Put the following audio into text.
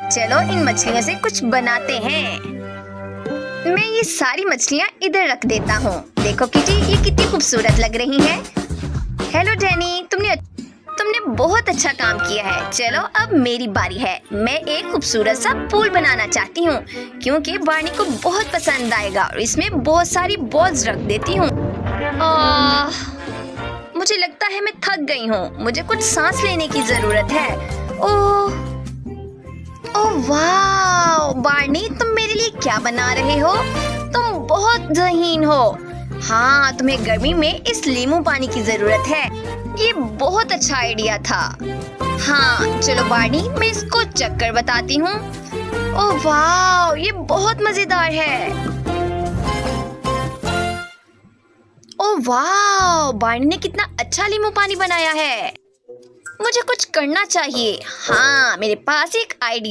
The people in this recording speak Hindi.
चलो इन मछलियों से कुछ बनाते हैं। मैं ये सारी मछलियाँ इधर रख देता हूँ। देखो किटी, ये कितनी खूबसूरत लग रही हैं। हेलो डैनी, तुमने बहुत अच्छा काम किया है। चलो अब मेरी बारी है। मैं एक खूबसूरत सा पूल बनाना चाहती हूँ क्योंकि बार्नी को बहुत पसंद आएगा और इसमें बहुत सारी बॉल्स रख देती हूँ। मुझे लगता है मैं थक गई हूँ। मुझे कुछ सांस लेने की जरूरत है। ओह वाह बार्नी, तुम मेरे लिए क्या बना रहे हो? तुम बहुत ज़हीन हो। हाँ, तुम्हें गर्मी में इस लीमू पानी की जरूरत है। ये बहुत अच्छा आइडिया था। हाँ चलो बार्नी, मैं इसको चक्कर बताती हूँ। ओह वाह, ये बहुत मजेदार है। ओह वाह, बार्नी ने कितना अच्छा लीमू पानी बनाया है। मुझे कुछ करना चाहिए। हाँ, मेरे पास एक आइडिया